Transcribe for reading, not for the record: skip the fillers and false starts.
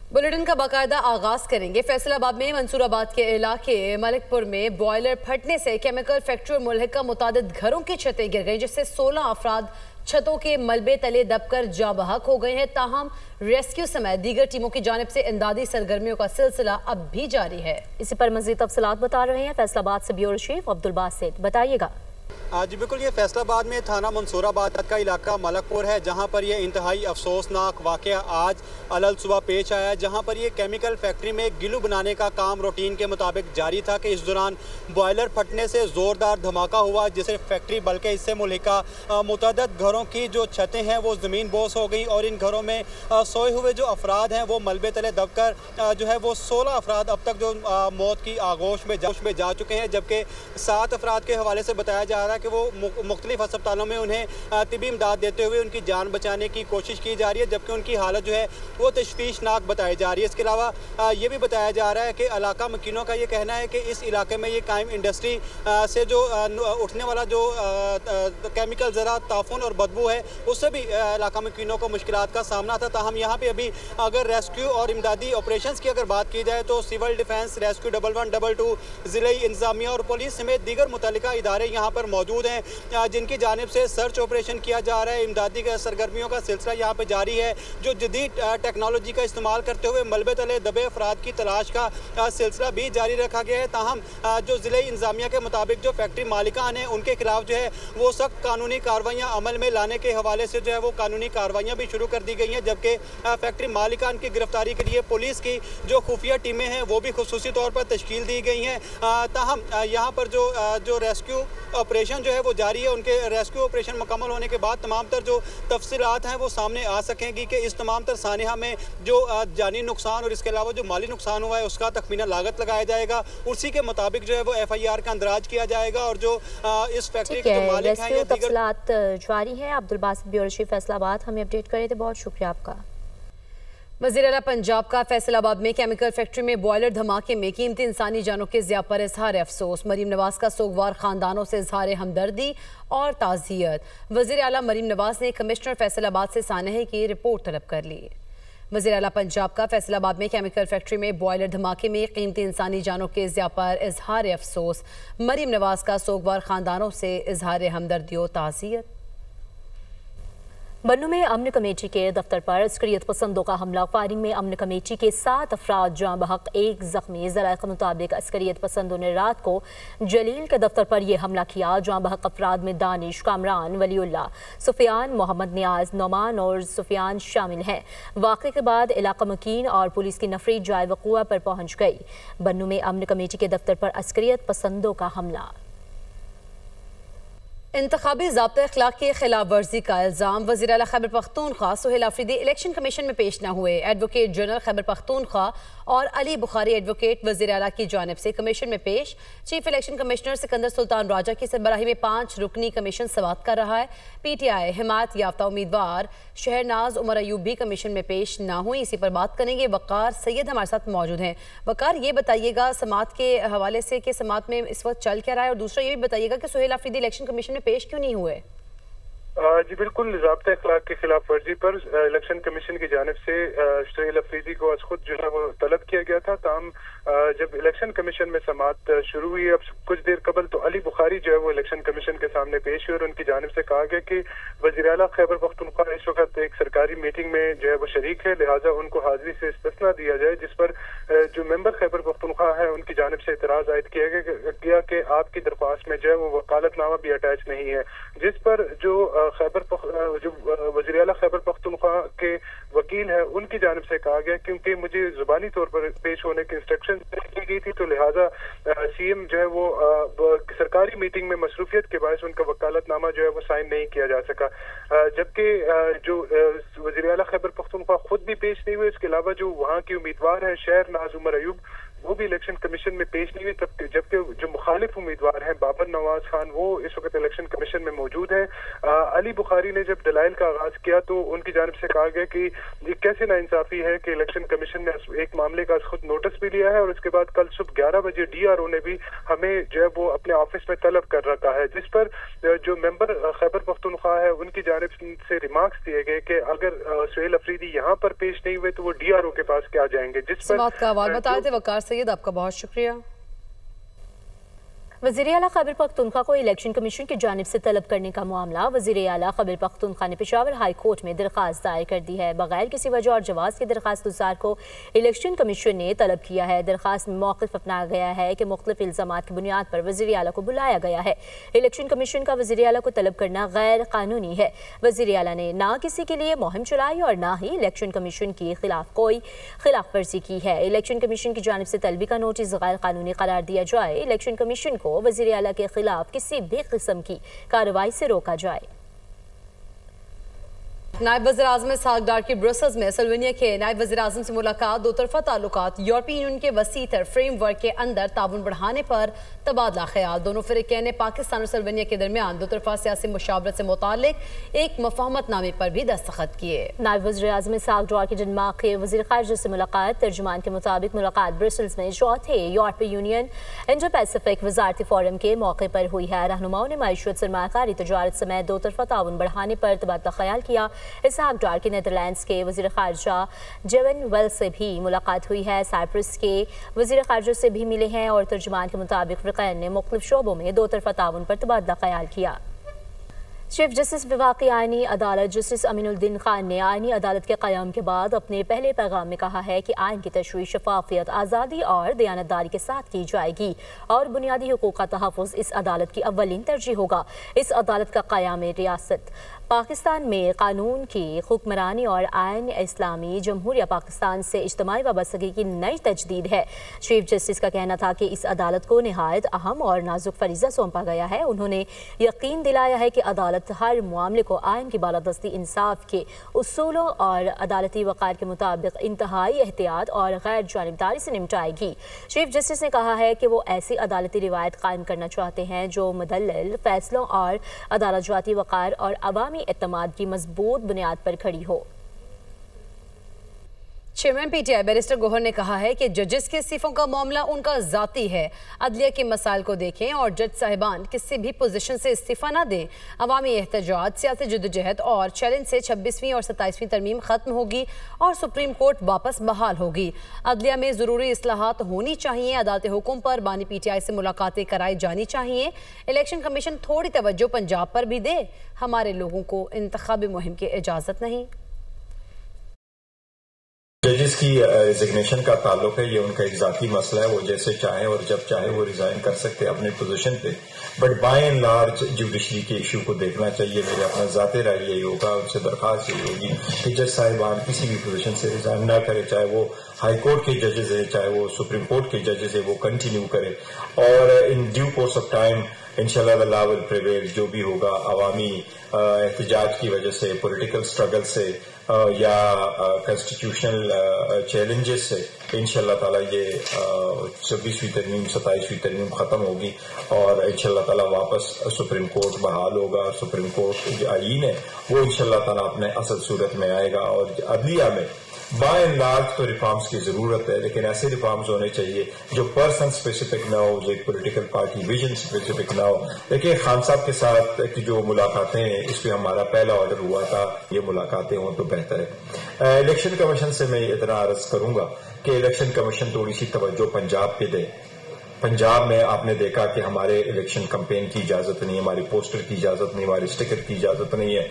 Bulletin का बाकायदा आगाज करेंगे। फैसलाबाद में मंसूराबाद के इलाके मलिकपुर में बॉयलर फटने से केमिकल फैक्ट्री और मुल्हिका मुतादिद घरों की छतें गिर गई, जिससे 16 अफराद छतों के मलबे तले दबकर जाँ बहक हो गए हैं। ताहम रेस्क्यू समेत दीगर टीमों की जानिब से इमदादी सरगर्मियों का सिलसिला अब भी जारी है। इसी पर मजीद तफसीलात बता रहे हैं फैसलाबाद से ब्यूरो चीफ अब्दुल बासित। बताइएगा। जी बिल्कुल, ये फैसलाबाद में थाना मंसूराबाद का इलाका मलकपुर है, जहां पर ये इंतहाई अफसोसनाक वाक़या आज अलल सुबह पेश आया है, जहां पर ये केमिकल फैक्ट्री में गिलू बनाने का काम रूटीन के मुताबिक जारी था कि इस दौरान बॉयलर फटने से ज़ोरदार धमाका हुआ, जिससे फैक्ट्री बल्कि इससे मुल्हिका मुतअद्दिद घरों की जो छतें हैं वो ज़मीन बोस हो गई और इन घरों में सोए हुए जो अफराद हैं वो मलबे तले दबकर जो है वो 16 अफराद अब तक जो मौत की आगोश में जा चुके हैं, जबकि 7 अफराद के हवाले से बताया जा रहा है कि वो मुख्तलिफ अस्पतालों में उन्हें तिबी इमदाद देते हुए उनकी जान बचाने की कोशिश की जा रही है, जबकि उनकी हालत जो है वो तशवीशनाक बताई जा रही है। इसके अलावा ये भी बताया जा रहा है कि इलाका मकीनों का ये कहना है कि इस इलाके में ये कायम इंडस्ट्री से जो उठने वाला जो केमिकल ज़रा ताफुन और बदबू है उससे भी इलाका मकीनों को मुश्किलात का सामना था। ताहम यहाँ पे अभी अगर रेस्क्यू और इमदादी ऑपरेशंस की अगर बात की जाए तो सिविल डिफेंस, रेस्क्यू 1112, ज़िले इंतज़ामिया और पुलिस समेत दीगर मुतल्लिका इदारे यहाँ पर मौजूद हैं, जिनकी जानिब से सर्च ऑपरेशन किया जा रहा है। इमदादी का सरगर्मियों का सिलसिला यहाँ पे जारी है, जो जदीद टेक्नोलॉजी का इस्तेमाल करते हुए मलबे तले दबे अफराद की तलाश का सिलसिला भी जारी रखा गया है। ताहम जो ज़िले इंतज़ामिया के मुताबिक जो फैक्ट्री मालिकान हैं उनके खिलाफ जो है वो सख्त कानूनी कार्रवाइयाँ अमल में लाने के हवाले से जो है वो कानूनी कार्रवाइयाँ भी शुरू कर दी गई हैं, जबकि फैक्ट्री मालिकान की गिरफ्तारी के लिए पुलिस की जो खुफिया टीमें हैं वो भी खुसूसी तौर पर तश्कील दी गई हैं। ताहम यहाँ पर जो रेस्क्यू ऑपरेशन जो है वो जारी है, उनके रेस्क्यू ऑपरेशन मुकम्मल होने के बाद तमाम तर जो तफसीलात हैं वो सामने आ सकेंगी कि इस तमाम तर सानिहा में जो जानी नुकसान और इसके अलावा जो माली नुकसान हुआ है उसका तखमीना लागत लगाया जाएगा, उसी के मुताबिक जो है वो FIR का अंदराज किया जाएगा और जो इस फैक्ट्री के जो मालिक हैं तफसीलात जारी हैं। अब्दुल बासित ब्यूरो चीफ फैसलाबाद हमें अपडेट करे थे, बहुत शुक्रिया आपका। वज़ीर आला पंजाब का फैसलाबाद में केमिकल फैक्ट्री में बॉयलर धमाके में कीमती इंसानी जानों के ज़िया पर इजहार अफसोस। मरीम नवाज का सोगवार खानदानों से इजहार हमदर्दी और ताज़ियत। वज़ीर आला मरीम नवाज ने कमिश्नर फैसलाबाद से सानहे की रिपोर्ट तलब कर ली। वज़ीर आला पंजाब का फैसलाबाद में केमिकल फैक्ट्री में बॉयलर धमाके में कीमती इंसानी जानों के ज़िया पर इजहार अफसोस। मरीम नवाज का सोगवार खानदानों से इजहार हमदर्दी और ताज़ियत। बन्नू में अमन कमेटी के दफ्तर पर अस्करियत पसंदों का हमला। फायरिंग में अमन कमेटी के 7 अफराद जाँ बहक, 1 जख्मी। ज़राए के मुताबिक अस्करियत पसंदों ने रात को जलील के दफ्तर पर यह हमला किया। जाँ बहक अफराद में दानिश, कामरान, वलीउल्लाह, सुफियान, मोहम्मद नियाज, नोमान और सुफियान शामिल हैं। वाक़े के बाद इलाका मकीन और पुलिस की नफरी जाए वक़ुआ पर पहुँच गई। बन्नू में अमन कमेटी के दफ्तर पर अस्करियत पसंदों का हमला। इंतखाबी ज़ाब्ता अखलाक की खिलाफ वर्जी का इल्ज़ाम। वज़ीर आला खैबर पख्तूनख्वा सुहेल आफरीदी इलेक्शन कमीशन में पेश न हुए। एडवोकेट जनरल खैबर पख्तूनख्वा और अली बुखारी एडवोकेट वज़ीर आला की जानिब से कमीशन में पेश। Chief election commissioner Sikandar Sultan Raja की सरबराही में 5 रुकनी कमीशन समाअत कर रहा है। PTI हिमायत याफ्ता उम्मीदवार शहरनाज उमर अयूब भी कमीशन में पेश ना हुई। इसी पर बात करेंगे। वक़ार सैयद हमारे साथ मौजूद हैं। वक़ार, ये बताइएगा समाअत के हवाले से कि समाअत में इस वक्त चल क्या रहा है, और दूसरा ये भी बताइएगा कि सुहेल आफरीदी इलेक्शन कमीशन में पेश क्यों नहीं हुए? जी बिल्कुल, ज़ाब्ता अखलाक की खिलाफ वर्जी पर इलेक्शन कमीशन की जानिब से सुहेल आफरीदी को आज खुद जो है वो तलब किया गया था। ताम जब इलेक्शन कमीशन में समाअत शुरू हुई अब कुछ देर कबल, तो अली बुखारी जो है वो इलेक्शन कमीशन के सामने पेश हुए और उनकी जानिब से कहा गया कि वज़ीर आला खैबर पख्तूनख्वा इस वक्त एक सरकारी मीटिंग में जो है वो शरीक है, लिहाजा उनको हाजिरी से इस्तिस्ना दिया जाए। जिस पर जो मेंबर खैबर पख्तूनख्वा है उनकी जानिब से एतराज़ आयद किया कि आपकी दरख्वास्त में जो है वो वकालतनामा भी अटैच नहीं है। जिस पर जो वज़ीर आला खैबर पख्तूनख्वा के वकील है उनकी जानिब से कहा गया क्योंकि मुझे ज़ुबानी तौर पर पेश होने की इंस्ट्रक्शन दी गई थी, तो लिहाजा CM जो है वो सरकारी मीटिंग में मसरूफियत के बायस उनका वकालतनामा जो है वो साइन नहीं किया जा सका। जबकि जो वज़ीर आला खैबर पख्तूनख्वा खुद भी पेश नहीं हुए, इसके अलावा जो वहाँ की उम्मीदवार है शहरनाज उमर अयूब, وہ بھی الیکشن کمیشن میں پیش نہیں ہوئی، جبکہ جو مخالف امیدوار ہیں بابر نواز خان وہ اس وقت الیکشن کمیشن میں موجود ہیں۔ علی بخاری نے جب دلائل کا آغاز کیا تو ان کی جانب سے کہا گیا کہ یہ کیسے ناانصافی ہے کہ الیکشن کمیشن نے ایک معاملے کا خود نوٹس بھی لیا ہے، اور اس کے بعد کل صبح 11 بجے DRO نے بھی ہمیں جو ہے وہ اپنے آفس میں طلب کر رکھا ہے، جس پر جو ممبر خیبر پختونخوا ہے ان کی جانب سے ریمارکس دیے گئے کہ اگر سہیل افریدی یہاں پر پیش نہیں ہوئے تو وہ DRO کے پاس کیا جائیں گے، جس پر کا حوالہ بتائے تھے وقار سید، آپ کا بہت شکریہ۔ وزیر اعلیٰ خیبر پختونخوا کو الیکشن کمیشن کی جانب سے طلب کرنے کا معاملہ، وزیر اعلیٰ خیبر پختونخوا نے پشاور ہائی کورٹ میں درخواست دائر کر دی ہے۔ بغیر کسی وجہ اور جواز کے درخواست گزار کو الیکشن کمیشن نے طلب کیا ہے۔ درخواست میں موقف اپنایا گیا ہے کہ مختلف الزامات کی بنیاد پر وزیر اعلیٰ کو بلایا گیا ہے۔ الیکشن کمیشن کا وزیر اعلیٰ کو طلب کرنا غیر قانونی ہے۔ وزیر اعلیٰ نے نہ کسی کے لیے مہم چلائی اور نہ ہی الیکشن کمیشن کی خلاف کوئی خلاف ورزی کی ہے۔ الیکشن کمیشن کی جانب سے طلبی کا نوٹس غیر قانونی قرار دیا جائے۔ الیکشن کمیشن کو وزیر اعلیٰ کے خلاف کسی بھی قسم کی کارروائی سے روکا جائے۔ نائب وزیر اعظم اسحاق ڈار کی برسلز میں سلوینیا کے نائب وزیر اعظم سے ملاقات، دو طرفہ تعلقات یورپی یونین کے وسیع تر فریم ورک کے اندر تعاون بڑھانے پر تبادلہ خیال۔ دونوں فریقین نے پاکستان اور سلوینیا کے درمیان دو طرفہ سیاسی مشاورت سے متعلق ایک مفاہمت نامے پر بھی دستخط کیے۔ نائب وزیر اعظم اسحاق ڈار کی ڈنمارک کے وزیر خارجہ سے ملاقات، ترجمان کے مطابق ملاقات برسلز میں چوتھے یورپی یونین انڈو پیسیفک وزارتی فورم کے موقع پر ہوئی ہے۔ رہنماؤں نے معیشت، سرمایہ کاری، تجارت سمیت دو طرفہ تعاون بڑھانے پر تبادلہ خیال کیا۔ اسحاق ڈار کے نیدرلینڈز کے وزیر خارجہ جیون ویل سے بھی ملاقات ہوئی ہے۔ سائپرس کے وزیر خارجہ سے بھی ملے ہیں اور ترجمان کے مطابق فریقین نے مختلف شعبوں میں دو طرفہ تعاون پر تبادلہ خیال کیا۔ چیف جسٹس وفاقی آئینی عدالت جسٹس امین الدین خان نے آئینی عدالت کے قیام کے بعد اپنے پہلے پیغام میں کہا ہے کہ آئین کی تشریح شفافیت، آزادی اور دیانتداری کے ساتھ کی جائے گی اور بنیادی حقوق کا تحفظ اس عدالت کی اولین ترجیح ہوگا۔ اس عدالت کا قیام ریاست پاکستان میں قانون کی حکمرانی اور آئین اسلامی جمہوریہ پاکستان سے اجتماعی وابستگی کی نئی تجدید ہے۔ چیف جسٹس کا کہنا تھا کہ اس عدالت کو نہایت اہم اور نازک فریضہ سونپا گیا ہے۔ انہوں نے یقین دلایا ہے کہ عدالت ہر معاملے کو آئین کی بالادستی، انصاف کے اصولوں اور عدالتی وقار کے مطابق انتہائی احتیاط اور غیر جانبداری سے نمٹائے گی۔ چیف جسٹس نے کہا ہے کہ وہ ایسی عدالتی روایت قائم کرنا چاہتے ہیں جو مدلل فیصلوں اور عدالت جاتی وقار اور عوامی اعتماد کی مضبوط بنیاد پر کھڑی ہو۔ Chairman P T I barrister Gohar نے کہا ہے کہ ججز کے استعفوں کا معاملہ ان کا ذاتی ہے، عدلیہ کے مسائل کو دیکھیں اور جج صاحبان کسی بھی پوزیشن سے استعفیٰ نہ دیں۔ عوامی احتجاج، سیاسی جدوجہد اور چیلنج سے 26ویں اور 27ویں ترمیم ختم ہوگی اور سپریم کورٹ واپس بحال ہوگی۔ عدلیہ میں ضروری اصلاحات ہونی چاہیے۔ عدالت حکم پر بانی پی ٹی آئی سے ملاقاتیں کرائی جانی چاہیے۔ الیکشن کمیشن تھوڑی توجہ پنجاب پر بھی دے، ہمارے لوگوں کو انتخابی مہم کی اجازت نہیں۔ ججز کی ریزگنیشن کا تعلق ہے، یہ ان کا ایک ذاتی مسئلہ ہے، وہ جیسے چاہیں اور جب چاہیں وہ ریزائن کر سکتے ہیں اپنے پوزیشن پہ، but by and large judiciary کے ایشو کو دیکھنا چاہیے۔ میرے اپنا ذاتی رائے یہی ہوگا، ان سے درخواست یہی ہوگی کہ جج صاحبان کسی بھی پوزیشن سے ریزائن نہ کرے، چاہے وہ ہائی کورٹ کے ججز ہیں، چاہے وہ سپریم کورٹ کے ججز ہیں، وہ کنٹینیو کرے اور in due course of time انشاءاللہ the law will prevail۔ جو بھی ہوگا عوامی احتجاج کی وجہ سے، پولیٹیکل اسٹرگل سے یا کنسٹیٹیوشنل چیلنجز سے انشاءاللہ تعالیٰ یہ 26ویں ترمیم 27ویں ترمیم ختم ہوگی اور انشاءاللہ تعالیٰ واپس سپریم کورٹ بحال ہوگا اور سپریم کورٹ جو آئین ہے وہ انشاءاللہ تعالیٰ اپنے اصل صورت میں آئے گا۔ اور عدلیہ میں بائی اینڈ لارج تو ریفارمز کی ضرورت ہے، لیکن ایسے ریفارمز ہونے چاہیے جو پرسن اسپیسیفک نہ ہو، جو ایک پولیٹیکل پارٹی ویژن اسپیسیفک نہ ہو۔ دیکھیے خان صاحب کے ساتھ جو ملاقاتیں ہیں اس پہ ہمارا پہلا آرڈر ہوا تھا، یہ ملاقاتیں ہوں تو بہتر ہے۔ الیکشن کمیشن سے میں اتنا عرض کروں گا کہ الیکشن کمیشن تھوڑی سی توجہ پنجاب پہ دے۔ پنجاب میں آپ نے دیکھا کہ ہمارے الیکشن کمپین کی اجازت نہیں، ہماری پوسٹر کی اجازت نہیں، ہماری اسٹیکر کی اجازت نہیں ہے۔